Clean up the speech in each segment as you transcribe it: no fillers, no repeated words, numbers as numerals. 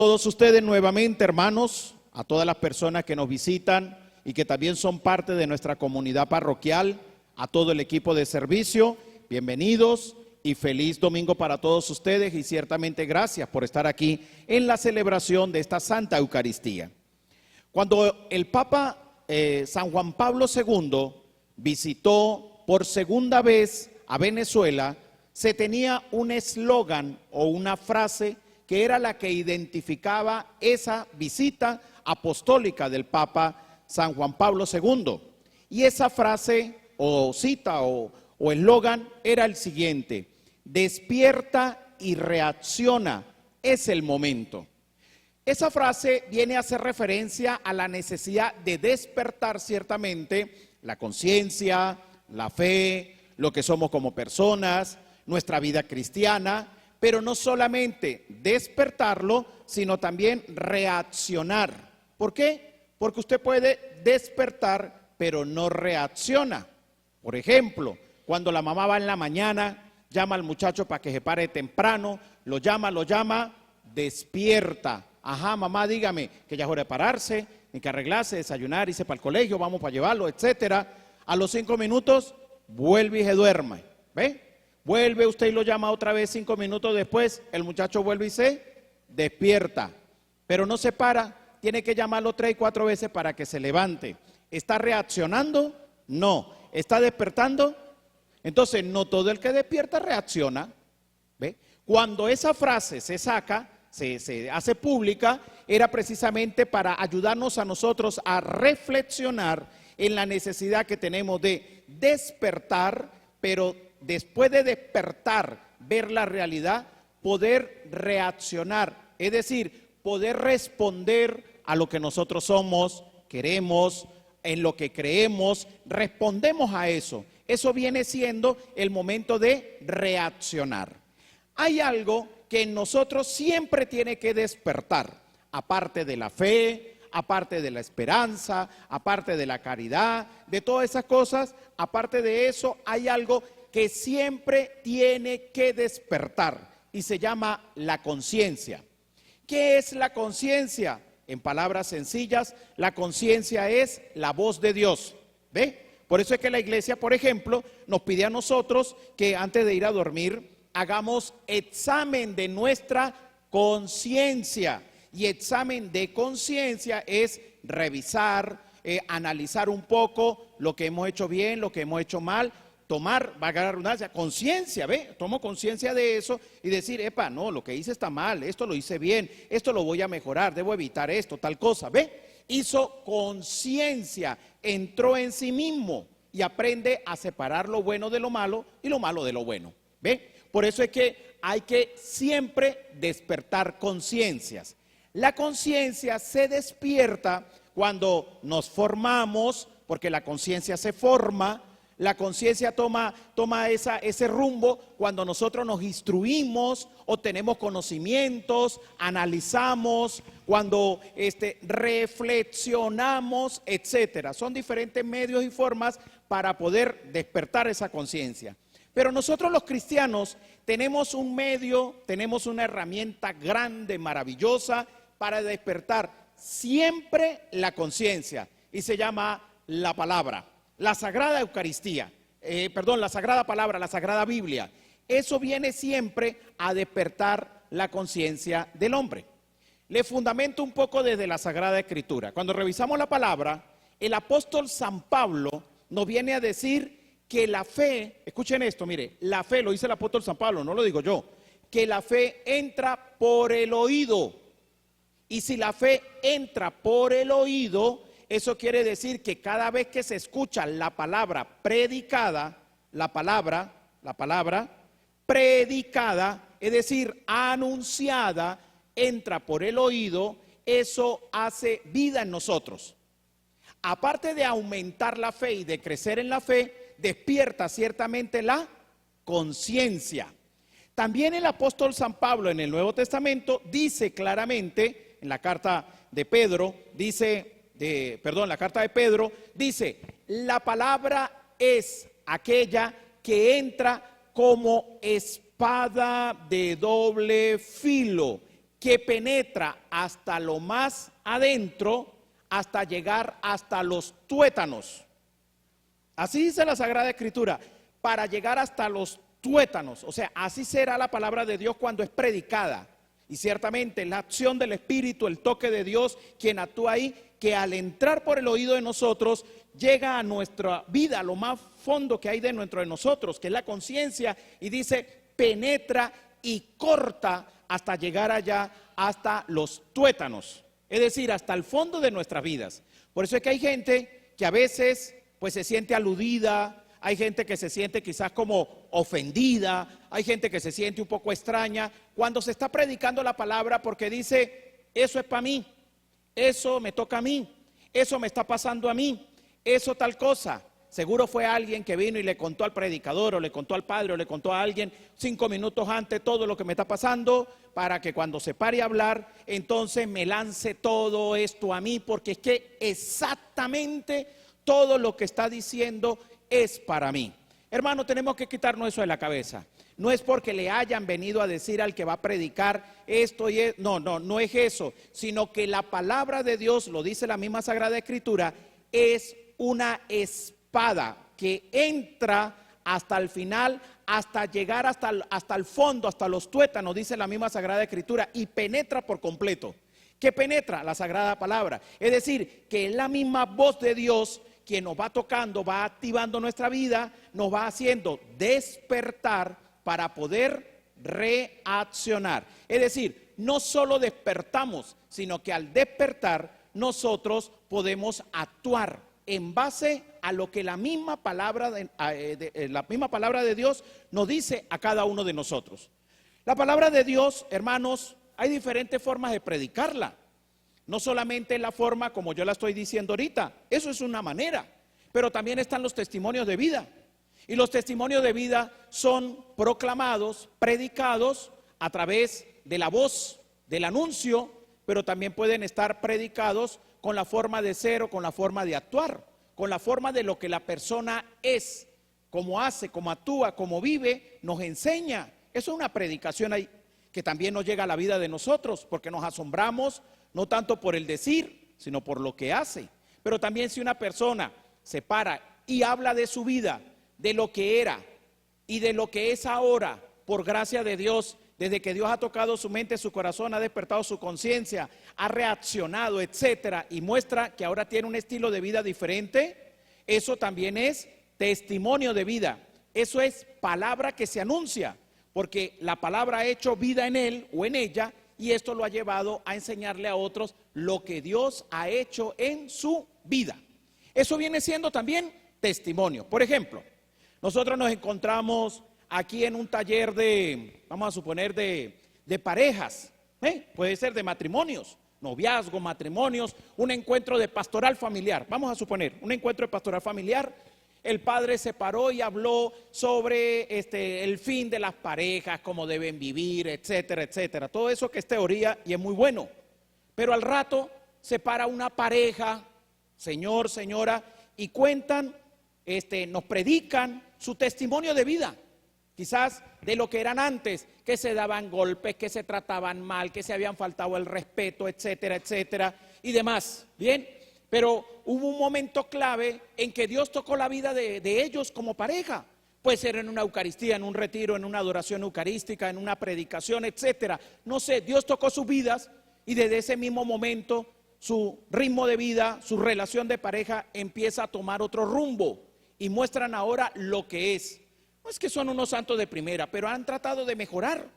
Todos ustedes nuevamente, hermanos, a todas las personas que nos visitan y que también son parte de nuestra comunidad parroquial, a todo el equipo de servicio, bienvenidos y feliz domingo para todos ustedes y ciertamente gracias por estar aquí en la celebración de esta Santa Eucaristía. Cuando el Papa San Juan Pablo II visitó por segunda vez a Venezuela, se tenía un eslogan o una frase que era la que identificaba esa visita apostólica del Papa San Juan Pablo II. Y esa frase o cita o eslogan era el siguiente: despierta y reacciona, es el momento. Esa frase viene a hacer referencia a la necesidad de despertar ciertamente la conciencia, la fe, lo que somos como personas, nuestra vida cristiana, pero no solamente despertarlo, sino también reaccionar. ¿Por qué? Porque usted puede despertar, pero no reacciona. Por ejemplo, cuando la mamá va en la mañana, llama al muchacho para que se pare temprano, lo llama, despierta. Ajá, mamá, dígame, que ya es hora de pararse, ni que arreglarse, desayunar, irse para el colegio, vamos para llevarlo, etcétera. A los 5 minutos, vuelve y se duerme. ¿Ve? Vuelve usted y lo llama otra vez 5 minutos después, el muchacho vuelve y se despierta, pero no se para, tiene que llamarlo 3 y 4 veces para que se levante. ¿Está reaccionando? No. ¿Está despertando? Entonces, no todo el que despierta reacciona. ¿Ve? Cuando esa frase se saca, se hace pública, era precisamente para ayudarnos a nosotros a reflexionar en la necesidad que tenemos de despertar, pero después de despertar, ver la realidad, poder reaccionar, es decir, poder responder a lo que nosotros somos, queremos, en lo que creemos, respondemos a eso. Eso viene siendo el momento de reaccionar. Hay algo que en nosotros siempre tiene que despertar, aparte de la fe, aparte de la esperanza, aparte de la caridad, de todas esas cosas, aparte de eso hay algo que siempre tiene que despertar y se llama la conciencia. ¿Qué es la conciencia? En palabras sencillas, la conciencia es la voz de Dios. ¿Ve? Por eso es que la iglesia, por ejemplo, nos pide a nosotros que antes de ir a dormir hagamos examen de nuestra conciencia. Y examen de conciencia es revisar, analizar un poco lo que hemos hecho bien, lo que hemos hecho mal, tomar, valga la redundancia, conciencia, ¿ve? Tomo conciencia de eso y decir, epa, no, lo que hice está mal, esto lo hice bien, esto lo voy a mejorar, debo evitar esto, tal cosa, ¿ve? Hizo conciencia, entró en sí mismo y aprende a separar lo bueno de lo malo y lo malo de lo bueno, ¿ve? Por eso es que hay que siempre despertar conciencias. La conciencia se despierta cuando nos formamos, porque la conciencia se forma. La conciencia toma ese rumbo cuando nosotros nos instruimos o tenemos conocimientos, analizamos, cuando reflexionamos, etcétera. Son diferentes medios y formas para poder despertar esa conciencia. Pero nosotros los cristianos tenemos un medio, tenemos una herramienta grande, maravillosa para despertar siempre la conciencia y se llama la palabra. La Sagrada Eucaristía, la Sagrada Palabra, la Sagrada Biblia, eso viene siempre a despertar la conciencia del hombre. Le fundamento un poco desde la Sagrada Escritura. Cuando revisamos la palabra, el apóstol San Pablo nos viene a decir que la fe, escuchen esto, mire, la fe, lo dice el apóstol San Pablo, no lo digo yo, que la fe entra por el oído. Y si la fe entra por el oído, eso quiere decir que cada vez que se escucha la palabra predicada, la palabra predicada, es decir, anunciada, entra por el oído, eso hace vida en nosotros. Aparte de aumentar la fe y de crecer en la fe, despierta ciertamente la conciencia. También el apóstol San Pablo en el Nuevo Testamento dice claramente, en la carta de Pedro, la carta de Pedro dice, la palabra es aquella que entra como espada de doble filo que penetra hasta lo más adentro, hasta llegar hasta los tuétanos. Así dice la Sagrada Escritura, para llegar hasta los tuétanos. O sea, así será la palabra de Dios cuando es predicada. Y ciertamente la acción del Espíritu, el toque de Dios, quien actúa ahí, que al entrar por el oído de nosotros, llega a nuestra vida, a lo más fondo que hay dentro de nosotros, que es la conciencia, y dice, penetra y corta hasta llegar allá, hasta los tuétanos. Es decir, hasta el fondo de nuestras vidas. Por eso es que hay gente que a veces pues se siente aludida, hay gente que se siente quizás como ofendida, hay gente que se siente un poco extraña cuando se está predicando la palabra porque dice, eso es para mí, eso me toca a mí, eso me está pasando a mí, eso tal cosa. Seguro fue alguien que vino y le contó al predicador o le contó al padre o le contó a alguien 5 minutos antes todo lo que me está pasando para que cuando se pare a hablar entonces me lance todo esto a mí, porque es que exactamente todo lo que está diciendo es para mí. Hermano, tenemos que quitarnos eso de la cabeza. No es porque le hayan venido a decir al que va a predicar esto y es, no es eso, sino que la palabra de Dios, lo dice la misma Sagrada Escritura, es una espada que entra hasta el final, hasta llegar hasta el fondo, hasta los tuétanos, dice la misma Sagrada Escritura, y penetra por completo. ¿Qué penetra? La Sagrada Palabra. Es decir, que es la misma voz de Dios quien nos va tocando, va activando nuestra vida, nos va haciendo despertar para poder reaccionar. Es decir, no solo despertamos, sino que al despertar nosotros podemos actuar en base a lo que la misma palabra de Dios nos dice a cada uno de nosotros. La palabra de Dios, hermanos, hay diferentes formas de predicarla. No solamente la forma como yo la estoy diciendo ahorita, eso es una manera, pero también están los testimonios de vida. Y los testimonios de vida son proclamados, predicados a través de la voz, del anuncio, pero también pueden estar predicados con la forma de ser o con la forma de actuar, con la forma de lo que la persona es, cómo hace, cómo actúa, cómo vive, nos enseña. Eso es una predicación ahí que también nos llega a la vida de nosotros, porque nos asombramos no tanto por el decir, sino por lo que hace. Pero también si una persona se para y habla de su vida, de lo que era y de lo que es ahora, por gracia de Dios, desde que Dios ha tocado su mente, su corazón, ha despertado su conciencia, ha reaccionado, etcétera, y muestra que ahora tiene un estilo de vida diferente, eso también es testimonio de vida. Eso es palabra que se anuncia, porque la palabra ha hecho vida en él o en ella, y esto lo ha llevado a enseñarle a otros lo que Dios ha hecho en su vida. Eso viene siendo también testimonio. Por ejemplo, nosotros nos encontramos aquí en un taller de, vamos a suponer, de parejas, puede ser de matrimonios, noviazgo, matrimonios, un encuentro de pastoral familiar, vamos a suponer, un encuentro de pastoral familiar. El padre se paró y habló sobre el fin de las parejas, cómo deben vivir, etcétera, etcétera. Todo eso que es teoría y es muy bueno. Pero al rato se para una pareja, señor, señora, y cuentan, nos predican su testimonio de vida. Quizás de lo que eran antes, que se daban golpes, que se trataban mal, que se habían faltado el respeto, etcétera, etcétera, y demás. Bien. Pero hubo un momento clave en que Dios tocó la vida de ellos como pareja. Puede ser en una Eucaristía, en un retiro, en una adoración eucarística, en una predicación, etcétera. No sé, Dios tocó sus vidas y desde ese mismo momento su ritmo de vida, su relación de pareja empieza a tomar otro rumbo y muestran ahora lo que es. No es que son unos santos de primera, pero han tratado de mejorar.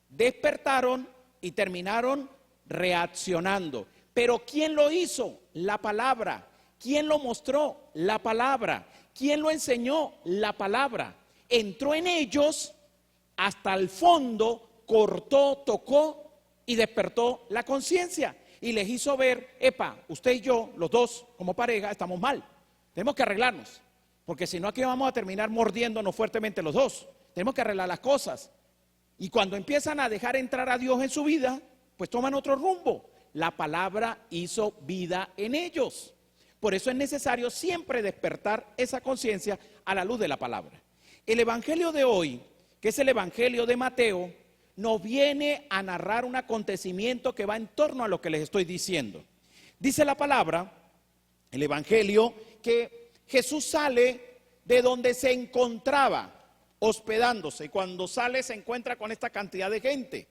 Despertaron y terminaron reaccionando. Pero ¿quién lo hizo? La palabra. ¿Quién lo mostró? La palabra. ¿Quién lo enseñó? La palabra. Entró en ellos hasta el fondo, cortó, tocó y despertó la conciencia. Y les hizo ver, epa, usted y yo, los dos como pareja, estamos mal. Tenemos que arreglarnos. Porque si no, aquí vamos a terminar mordiéndonos fuertemente los dos. Tenemos que arreglar las cosas. Y cuando empiezan a dejar entrar a Dios en su vida, pues toman otro rumbo. La palabra hizo vida en ellos. Por eso es necesario siempre despertar esa conciencia a la luz de la palabra. El evangelio de hoy, que es el evangelio de Mateo, nos viene a narrar un acontecimiento que va en torno a lo que les estoy diciendo. Dice la palabra, el Evangelio, que Jesús sale de donde se encontraba hospedándose, y cuando sale se encuentra con esta cantidad de gente.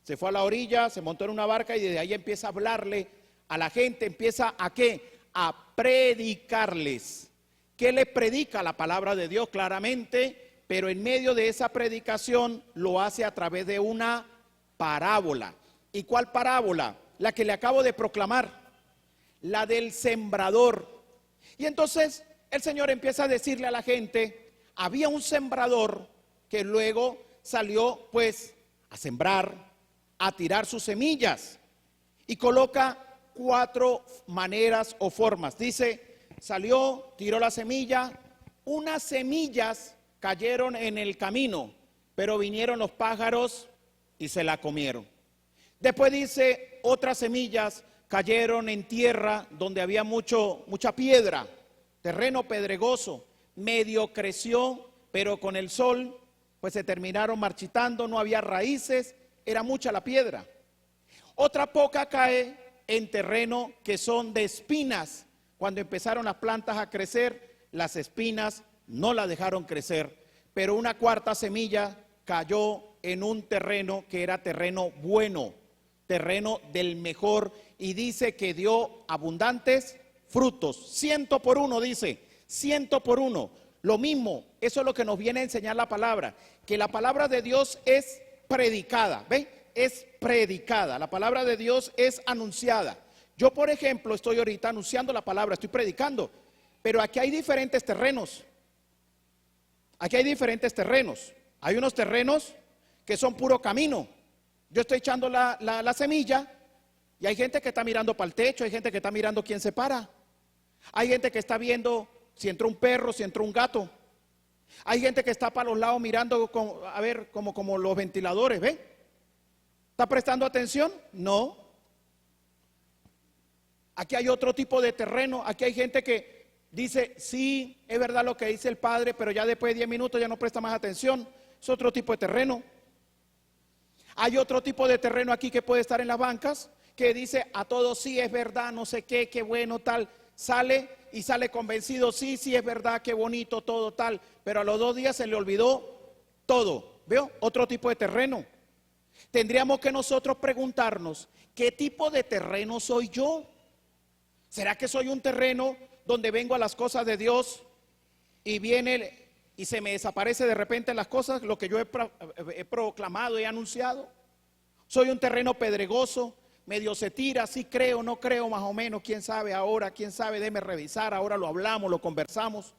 Se fue a la orilla, se montó en una barca y desde ahí empieza a hablarle a la gente, empieza ¿a qué? A predicarles. ¿Qué les predica? La palabra de Dios claramente, pero en medio de esa predicación lo hace a través de una parábola. ¿Y cuál parábola? La que le acabo de proclamar, la del sembrador. Y entonces el Señor empieza a decirle a la gente, había un sembrador que luego salió pues a sembrar, a tirar sus semillas, y coloca 4 maneras o formas. Dice, salió, tiró la semilla, unas semillas cayeron en el camino, pero vinieron los pájaros y se la comieron. Después dice, otras semillas cayeron en tierra donde había mucha piedra, terreno pedregoso, medio creció, pero con el sol pues se terminaron marchitando, no había raíces, era mucha la piedra. Otra poca cae en terreno que son de espinas. Cuando empezaron las plantas a crecer, las espinas no la dejaron crecer, pero una cuarta semilla cayó en un terreno que era terreno bueno, terreno del mejor, y dice que dio abundantes frutos. 100 por 1 dice, 100 por 1. Lo mismo, eso es lo que nos viene a enseñar la palabra, que la palabra de Dios es predicada, ¿ven? Es predicada, la palabra de Dios es anunciada. Yo, por ejemplo, estoy ahorita anunciando la palabra, estoy predicando, pero aquí hay diferentes terrenos. Aquí hay diferentes terrenos. Hay unos terrenos que son puro camino. Yo estoy echando la semilla y hay gente que está mirando para el techo, hay gente que está mirando quién se para. Hay gente que está viendo si entró un perro, si entró un gato. Hay gente que está para los lados mirando a ver como los ventiladores, ¿ven? ¿Está prestando atención? No. Aquí hay otro tipo de terreno. Aquí hay gente que dice, sí, es verdad lo que dice el padre, pero ya después de 10 minutos ya no presta más atención. Es otro tipo de terreno. Hay otro tipo de terreno aquí que puede estar en las bancas, que dice a todos, sí, es verdad, no sé qué bueno, tal. Sale y sale convencido, sí, es verdad, qué bonito, todo tal. Pero a los 2 días se le olvidó todo. ¿Veo? Otro tipo de terreno. Tendríamos que nosotros preguntarnos, ¿qué tipo de terreno soy yo? ¿Será que soy un terreno donde vengo a las cosas de Dios y viene y se me desaparece de repente las cosas, lo que yo he proclamado, he anunciado? ¿Soy un terreno pedregoso? Medio se tira, sí creo, no creo, más o menos, quién sabe ahora, quién sabe, déjeme revisar, ahora lo hablamos, lo conversamos.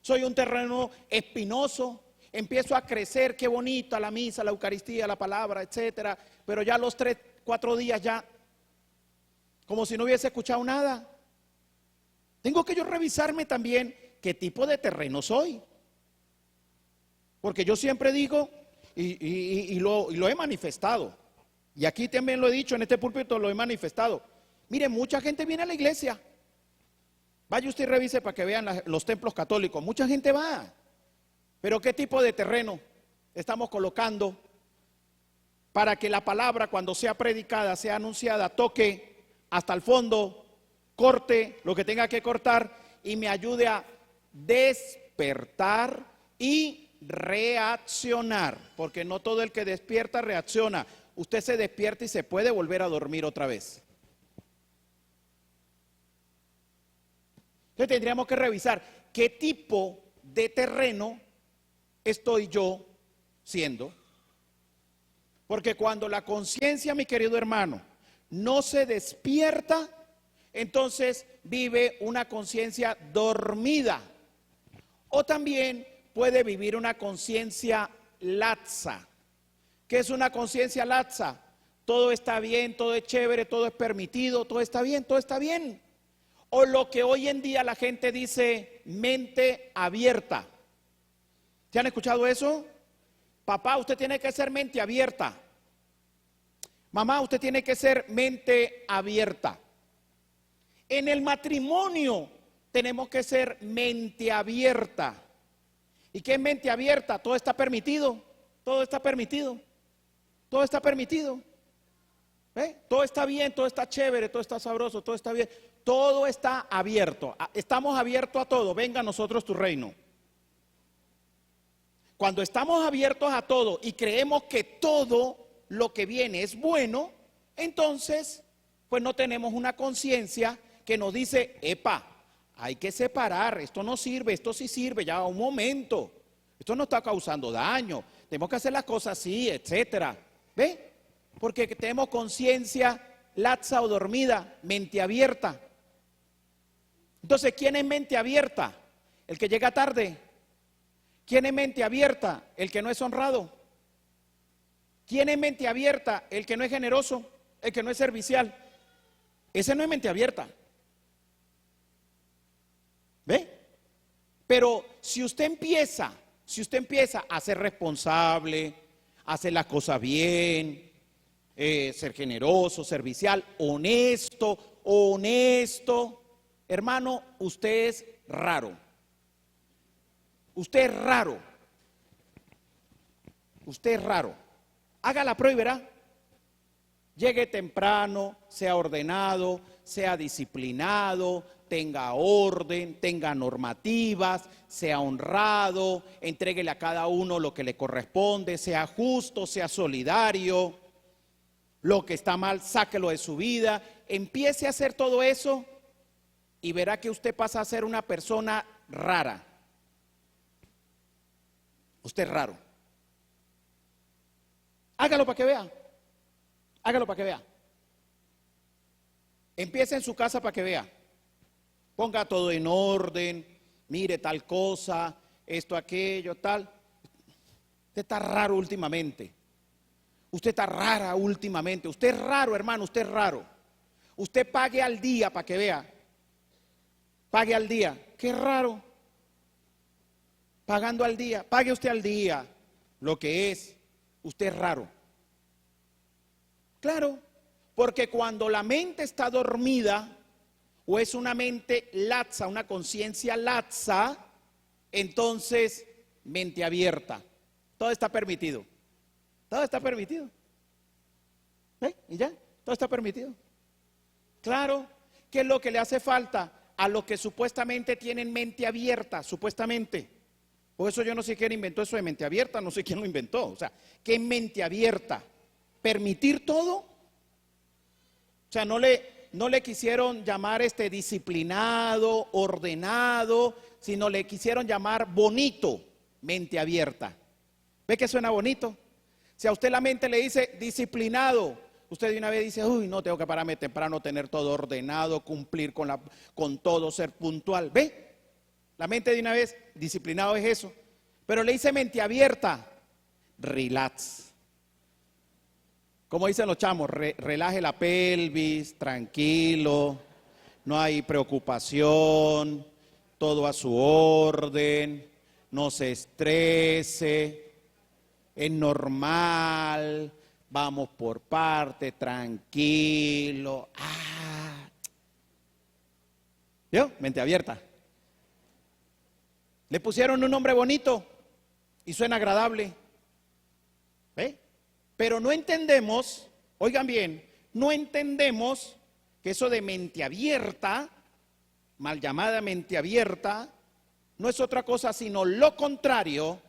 Soy un terreno espinoso, empiezo a crecer, qué bonita la misa, la Eucaristía, la palabra, etcétera, pero ya a los 3, 4 días ya, como si no hubiese escuchado nada. Tengo que yo revisarme también qué tipo de terreno soy, porque yo siempre digo, y lo he manifestado, y aquí también lo he dicho, en este púlpito lo he manifestado. Mire, mucha gente viene a la iglesia. Vaya usted y revise para que vean los templos católicos. Mucha gente va. Pero ¿qué tipo de terreno estamos colocando para que la palabra, cuando sea predicada, sea anunciada, toque hasta el fondo, corte lo que tenga que cortar y me ayude a despertar y reaccionar? Porque no todo el que despierta reacciona. Usted se despierta y se puede volver a dormir otra vez. Entonces tendríamos que revisar qué tipo de terreno estoy yo siendo. Porque cuando la conciencia, mi querido hermano, no se despierta, entonces vive una conciencia dormida. O también puede vivir una conciencia laxa. ¿Qué es una conciencia laxa? Todo está bien, todo es chévere, todo es permitido, todo está bien, todo está bien. O lo que hoy en día la gente dice, mente abierta. ¿Se han escuchado eso? Papá, usted tiene que ser mente abierta. Mamá, usted tiene que ser mente abierta. En el matrimonio tenemos que ser mente abierta. ¿Y qué es mente abierta? Todo está permitido, todo está permitido. todo está permitido. Todo está bien, todo está chévere, todo está sabroso, todo está bien. Todo está abierto. Estamos abiertos a todo. Venga a nosotros tu reino. Cuando estamos abiertos a todo y creemos que todo lo que viene es bueno, entonces, pues no tenemos una conciencia que nos dice, epa, hay que separar, esto no sirve, esto sí sirve, ya un momento, esto no está causando daño, tenemos que hacer las cosas así, etcétera. ¿Ve? Porque tenemos conciencia laxa o dormida, mente abierta. Entonces, ¿quién es mente abierta? El que llega tarde. ¿Quién es mente abierta? El que no es honrado. ¿Quién es mente abierta? El que no es generoso, el que no es servicial. Ese no es mente abierta. ¿Ve? Pero si usted empieza a ser responsable, a hacer las cosas bien, ser generoso, servicial, honesto, hermano, usted es raro. Usted es raro. Usted es raro. Haga la prueba y verá. Llegue temprano, sea ordenado, sea disciplinado, tenga orden, tenga normativas, sea honrado, entréguele a cada uno lo que le corresponde, sea justo, sea solidario. Lo que está mal, sáquelo de su vida. Empiece a hacer todo eso y verá que usted pasa a ser una persona rara. Usted es raro. Hágalo para que vea. Hágalo para que vea. Empiece en su casa para que vea. Ponga todo en orden. Mire tal cosa, esto, aquello, tal. Usted está raro últimamente. Usted está rara últimamente. Usted es raro, hermano, usted es raro. Usted pague al día para que vea. Pague al día. Qué raro. Pagando al día. Pague usted al día. Lo que es. Usted es raro. Claro. Porque cuando la mente está dormida o es una mente laxa, una conciencia laxa, entonces mente abierta. Todo está permitido. Todo está permitido. ¿Y ya? Todo está permitido. Claro. ¿Qué es lo que le hace falta a los que supuestamente tienen mente abierta? Supuestamente. Por eso yo no sé quién inventó eso de mente abierta, no sé quién lo inventó. O sea, ¿qué es mente abierta? ¿Permitir todo? O sea, no le quisieron llamar disciplinado, ordenado, sino le quisieron llamar bonito, mente abierta. ¿Ve que suena bonito? Si a usted la mente le dice disciplinado, usted de una vez dice, uy, no, tengo que pararme temprano, tener todo ordenado, cumplir con todo, ser puntual. ¿Ve? La mente de una vez, disciplinado es eso. Pero le dice mente abierta, relax. Como dicen los chamos, relaje la pelvis, tranquilo, no hay preocupación, todo a su orden, no se estrese, es normal, vamos por parte, tranquilo. ¿Vio? Mente abierta. Le pusieron un nombre bonito y suena agradable. ¿Ve? Pero no entendemos, oigan bien, no entendemos que eso de mente abierta, mal llamada mente abierta, no es otra cosa sino lo contrario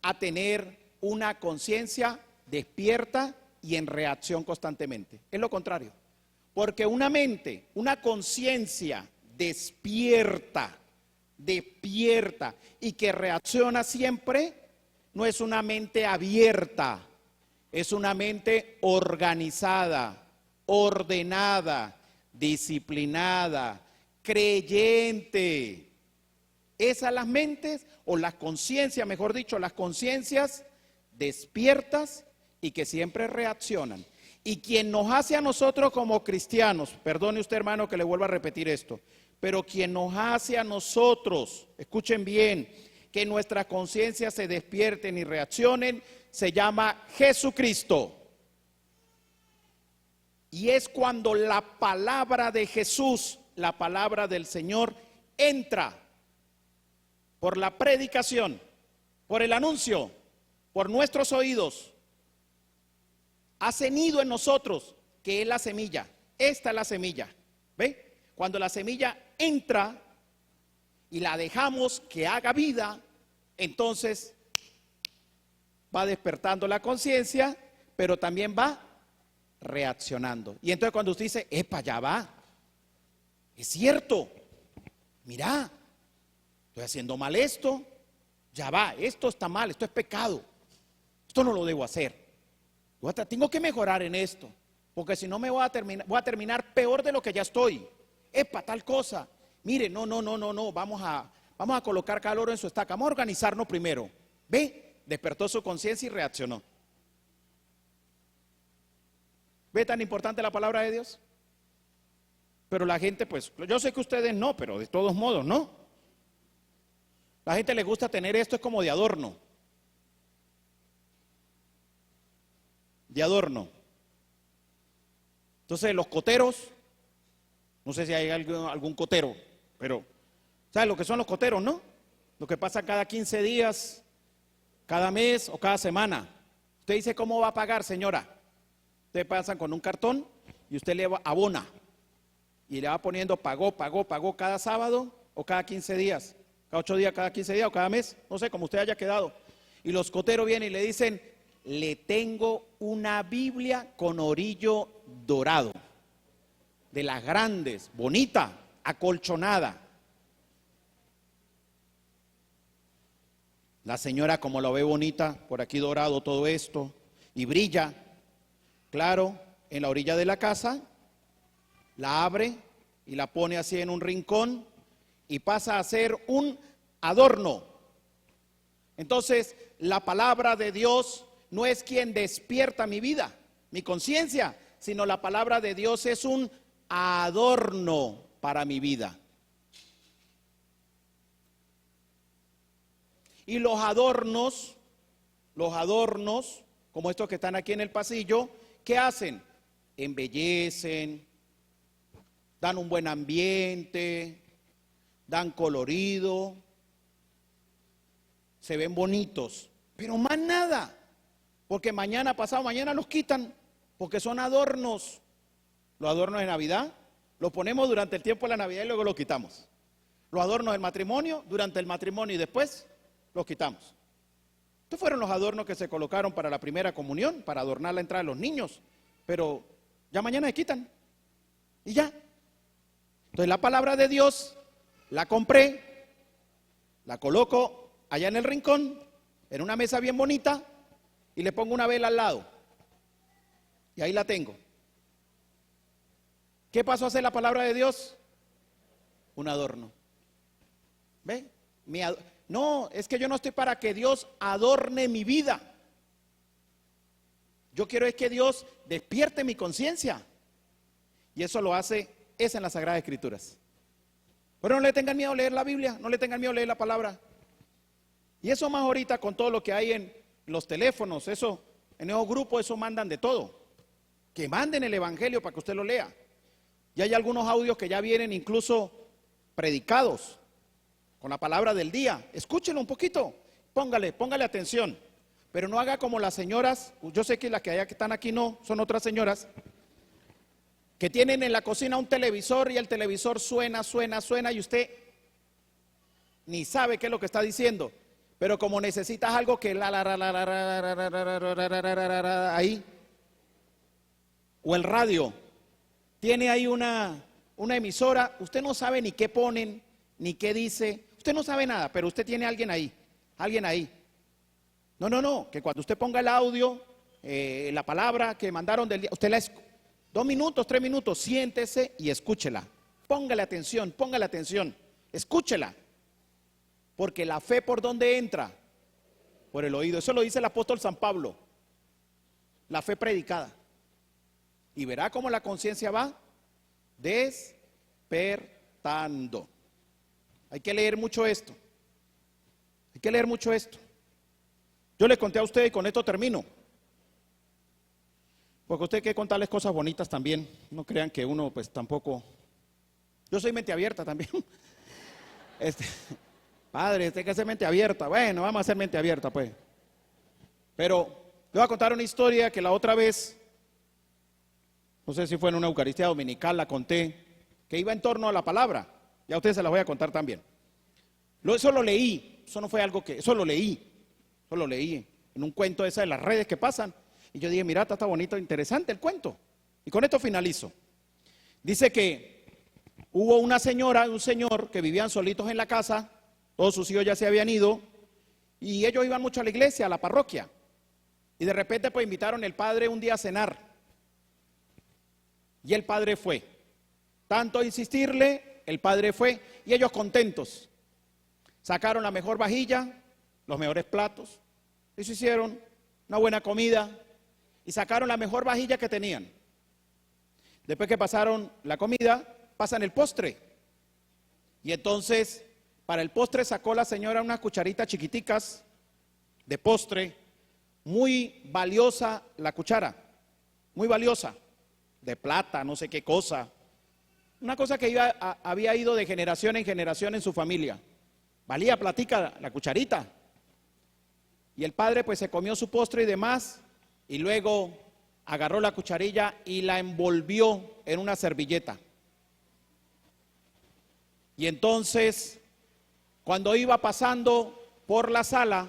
a tener una conciencia despierta y en reacción constantemente. Es lo contrario. Porque una mente, una conciencia despierta y que reacciona siempre, no es una mente abierta, es una mente organizada, ordenada, disciplinada, creyente. Esas las mentes, o las conciencias, mejor dicho, las conciencias despiertas y que siempre reaccionan. Y quien nos hace a nosotros como cristianos, perdone usted hermano que le vuelva a repetir esto, pero quien nos hace a nosotros, escuchen bien, que nuestras conciencias se despierten y reaccionen, se llama Jesucristo. Y es cuando la palabra de Jesús, la palabra del Señor, entra por la predicación, por el anuncio, por nuestros oídos, hace nido en nosotros, que es la semilla. Esta es la semilla. ¿Ve? Cuando la semilla entra y la dejamos que haga vida, entonces va despertando la conciencia, pero también va reaccionando. Y entonces cuando usted dice, epa, ya va, es cierto, mira, estoy haciendo mal esto, ya va, esto está mal, esto es pecado, esto no lo debo hacer, tengo que mejorar en esto, porque si no voy a terminar peor de lo que ya estoy. Epa, tal cosa, mire, no, vamos a colocar cada oro en su estaca, vamos a organizarnos primero. Ve, despertó su conciencia y reaccionó. ¿Ve tan importante la palabra de Dios? Pero la gente, pues, yo sé que ustedes no, pero de todos modos, ¿no? La gente le gusta tener esto, es como de adorno. De adorno. Entonces los coteros, no sé si hay algún cotero, pero ¿saben lo que son los coteros, no? Lo que pasa cada 15 días, cada mes o cada semana. Usted dice, ¿cómo va a pagar, señora? Ustedes pasan con un cartón y usted le abona y le va poniendo pagó cada sábado o cada 15 días, cada 8 días, cada 15 días o cada mes, no sé, como usted haya quedado. Y los coteros vienen y le dicen, le tengo una Biblia con orillo dorado, de las grandes, bonita, acolchonada. La señora, como lo ve bonita, por aquí dorado todo esto, y brilla, claro, en la orilla de la casa, la abre y la pone así en un rincón y pasa a ser un adorno. Entonces, la palabra de Dios no es quien despierta mi vida, mi conciencia, sino la palabra de Dios es un adorno para mi vida. Y los adornos, como estos que están aquí en el pasillo, ¿qué hacen? Embellecen, dan un buen ambiente, dan colorido, se ven bonitos, pero más nada, porque mañana, pasado mañana los quitan, porque son adornos. Los adornos de Navidad los ponemos durante el tiempo de la Navidad y luego los quitamos. Los adornos del matrimonio, durante el matrimonio y después los quitamos. Estos fueron los adornos que se colocaron para la primera comunión, para adornar la entrada de los niños, pero ya mañana se quitan y ya. Entonces la palabra de Dios la compré, la coloco allá en el rincón, en una mesa bien bonita y le pongo una vela al lado y ahí la tengo. ¿Qué pasó a ser la palabra de Dios? Un adorno. ¿Ve? No, es que yo no estoy para que Dios adorne mi vida. Yo quiero es que Dios despierte mi conciencia. Y eso lo hace, es en las Sagradas Escrituras. Pero no le tengan miedo a leer la Biblia, no le tengan miedo a leer la palabra. Y eso más ahorita con todo lo que hay en los teléfonos, eso, en esos grupos, eso mandan de todo. Que manden el Evangelio para que usted lo lea. Y hay algunos audios que ya vienen incluso predicados con la palabra del día. Escúchelo un poquito, póngale atención. Pero no haga como las señoras, yo sé que las que están aquí no, son otras señoras, que tienen en la cocina un televisor y el televisor suena y usted ni sabe qué es lo que está diciendo. Pero como necesitas algo que ahí, o el radio, tiene ahí una emisora, usted no sabe ni qué ponen, ni qué dice, usted no sabe nada, pero usted tiene alguien ahí. No, que cuando usted ponga el audio, la palabra que mandaron del día, usted la 2 minutos, 3 minutos, siéntese y escúchela. Póngale atención, escúchela. Porque la fe, ¿por dónde entra? Por el oído. Eso lo dice el apóstol San Pablo. La fe predicada. Y verá cómo la conciencia va despertando. Hay que leer mucho esto. Yo le conté a usted y con esto termino. Porque usted hay que contarles cosas bonitas también. No crean que uno pues tampoco. Yo soy mente abierta también. Padre, usted que hace mente abierta. Bueno, vamos a hacer mente abierta pues. Pero le voy a contar una historia que la otra vez no sé si fue en una Eucaristía dominical, la conté, que iba en torno a la palabra. Ya a ustedes se las voy a contar también. Eso lo leí, eso no fue algo que, eso lo leí en un cuento esa de las redes que pasan. Y yo dije, mira, está bonito, interesante el cuento. Y con esto finalizo. Dice que hubo una señora y un señor que vivían solitos en la casa, todos sus hijos ya se habían ido, y ellos iban mucho a la iglesia, a la parroquia. Y de repente pues invitaron al padre un día a cenar. Y el padre fue. Tanto insistirle, el padre fue, y ellos contentos. Sacaron la mejor vajilla, los mejores platos, eso hicieron, una buena comida, y sacaron la mejor vajilla que tenían. Después que pasaron la comida, pasan el postre. Y entonces, para el postre sacó la señora unas cucharitas chiquiticas de postre, muy valiosa la cuchara, muy valiosa, de plata, no sé qué cosa. Una cosa que había ido de generación en generación en su familia. Valía platica la cucharita. Y el padre pues se comió su postre y demás, y luego agarró la cucharilla y la envolvió en una servilleta. Y entonces, cuando iba pasando por la sala,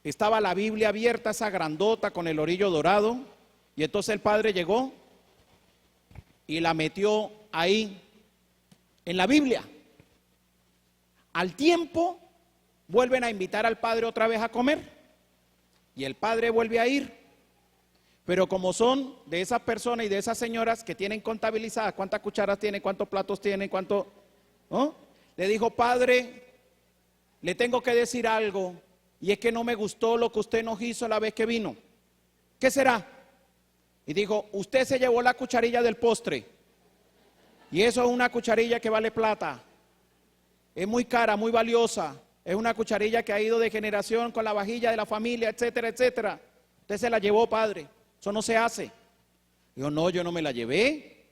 estaba la Biblia abierta, esa grandota con el orillo dorado, y entonces el padre llegó y la metió ahí, en la Biblia. Al tiempo, vuelven a invitar al padre otra vez a comer, y el padre vuelve a ir, pero como son de esas personas y de esas señoras que tienen contabilizadas cuántas cucharas tienen, cuántos platos tienen, ¿no? Le dijo, padre, le tengo que decir algo, y es que no me gustó lo que usted nos hizo la vez que vino. ¿Qué será? Y dijo, usted se llevó la cucharilla del postre, y eso es una cucharilla que vale plata, es muy cara, muy valiosa, es una cucharilla que ha ido de generación con la vajilla de la familia, etcétera, etcétera. Usted se la llevó, padre, eso no se hace. Dijo, no, yo no me la llevé,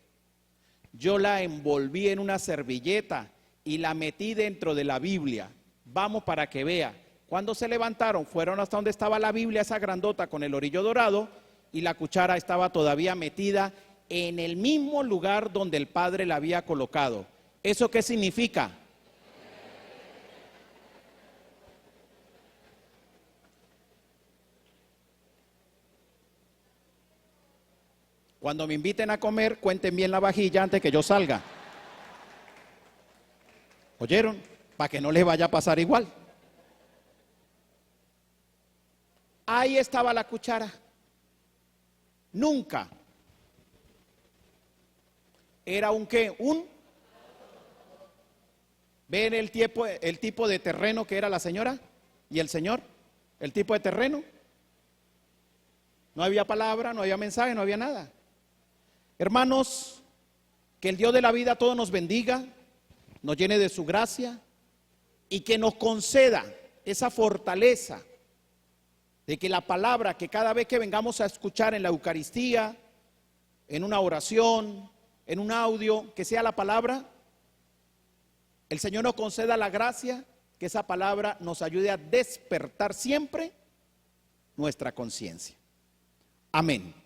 yo la envolví en una servilleta y la metí dentro de la Biblia. Vamos para que vea. Cuando se levantaron, fueron hasta donde estaba la Biblia, esa grandota con el orillo dorado, y la cuchara estaba todavía metida en el mismo lugar donde el padre la había colocado. ¿Eso qué significa? Cuando me inviten a comer, cuenten bien la vajilla antes que yo salga. ¿Oyeron? Para que no les vaya a pasar igual. Ahí estaba la cuchara. Nunca. Era un ¿qué? ¿Ven el tipo de terreno que era la señora y el señor? El tipo de terreno. No había palabra, no había mensaje, no había nada. Hermanos, que el Dios de la vida a todos nos bendiga, nos llene de su gracia y que nos conceda esa fortaleza de que la palabra que cada vez que vengamos a escuchar en la Eucaristía, en una oración, en un audio, que sea la palabra, el Señor nos conceda la gracia, que esa palabra nos ayude a despertar siempre nuestra conciencia. Amén.